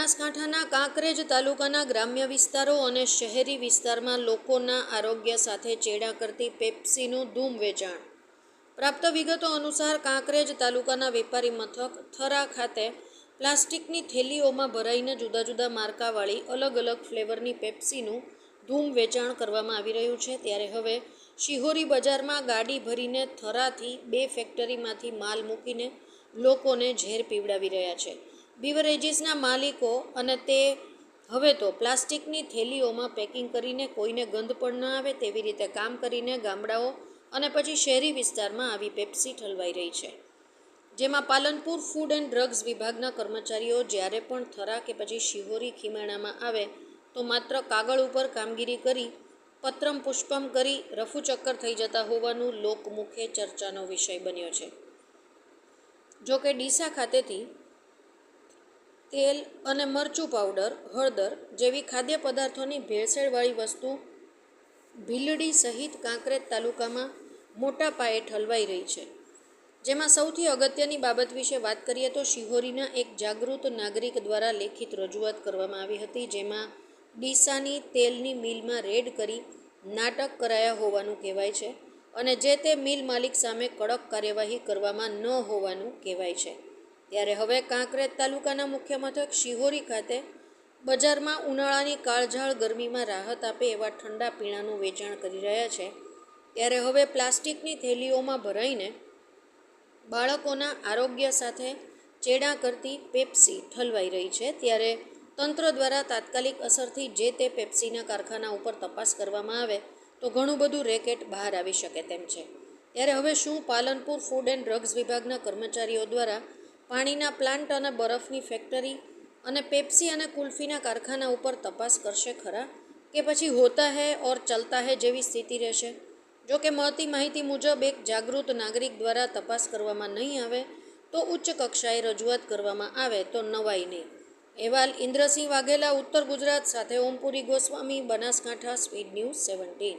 બનાસકાંઠાના કાંકરેજ તાલુકાના ગ્રામ્ય વિસ્તારો અને શહેરી વિસ્તારમાં લોકોના આરોગ્ય સાથે ચેડા કરતી પેપ્સીનું ધૂમ વેચાણ. પ્રાપ્ત વિગતો અનુસાર કાંકરેજ તાલુકાના વેપારી મથક થરા ખાતે પ્લાસ્ટિકની થેલીઓમાં ભરાઈને જુદા જુદા માર્કાવાળી અલગ અલગ ફ્લેવરની પેપ્સીનું ધૂમ વેચાણ કરવામાં આવી રહ્યું છે. ત્યારે હવે શિહોરી બજારમાં ગાડી ભરીને થરાથી 2 ફેક્ટરીમાંથી માલ મૂકીને લોકોને ઝેર પીવડાવી રહ્યા છે. બીવરેજીસના માલિકો અને તે હવે તો પ્લાસ્ટિકની થેલીઓમાં પેકિંગ કરીને કોઈને ગંધ પણ ન આવે તેવી રીતે કામ કરીને ગામડાઓ અને પછી શહેરી વિસ્તારમાં આવી પેપ્સી ઠલવાઈ રહી છે. જેમાં પાલનપુર ફૂડ એન્ડ ડ્રગ્સ વિભાગના કર્મચારીઓ જ્યારે પણ થરા કે પછી શિહોરી ખીમાણામાં આવે તો માત્ર કાગળ ઉપર કામગીરી કરી પત્રમ પુષ્પમ કરી રફુચક્કર થઈ જતા હોવાનું લોકમુખે ચર્ચાનો વિષય બન્યો છે. જોકે ડીસા ખાતેથી તેલ અને મરચું પાવડર, હળદર જેવી ખાદ્ય પદાર્થોની ભેળસેળવાળી વસ્તુ ભીલડી સહિત કાંકરેજ તાલુકામાં મોટા પાયે ઠલવાઈ રહી છે. જેમાં સૌથી અગત્યની બાબત વિશે વાત કરીએ તો શિહોરીના એક જાગૃત નાગરિક દ્વારા લેખિત રજૂઆત કરવામાં આવી હતી. જેમાં ડીસાની તેલની મિલમાં રેડ કરી નાટક કરાયા હોવાનું કહેવાય છે અને જે તે મિલ માલિક સામે કડક કાર્યવાહી કરવામાં ન હોવાનું કહેવાય છે. ત્યારે હવે કાંકરેજ તાલુકાના મુખ્ય મથક શિહોરી ખાતે બજારમાં ઉનાળાની કાળઝાળ ગરમીમાં રાહત આપે એવા ઠંડા પીણાનું વેચાણ કરી રહ્યા છે. ત્યારે હવે પ્લાસ્ટિકની થેલીઓમાં ભરાઈને બાળકોના આરોગ્ય સાથે ચેડા કરતી પેપ્સી ઠલવાઈ રહી છે. ત્યારે તંત્ર દ્વારા તાત્કાલિક અસરથી જે તે પેપ્સીના કારખાના ઉપર તપાસ કરવામાં આવે તો ઘણું બધું રેકેટ બહાર આવી શકે તેમ છે. ત્યારે હવે શું પાલનપુર ફૂડ એન્ડ ડ્રગ્સ વિભાગના કર્મચારીઓ દ્વારા પાણીના પ્લાન્ટ અને બરફની ફેક્ટરી અને પેપ્સી અને કુલ્ફીના કારખાના ઉપર તપાસ કરશે ખરા કે પછી હોતા હૈ ઓર ચલતા હૈ જેવી સ્થિતિ રહેશે? જો કે મળતી માહિતી મુજબ એક જાગૃત નાગરિક દ્વારા તપાસ કરવામાં નહીં આવે તો ઉચ્ચ કક્ષાએ રજૂઆત કરવામાં આવે તો નવાઈ નહીં. અહેવાલ ઇન્દ્રસિંહ વાઘેલા, ઉત્તર ગુજરાત સાથે ઓમપુરી ગોસ્વામી, બનાસકાંઠા, સ્પીડ ન્યૂઝ 17.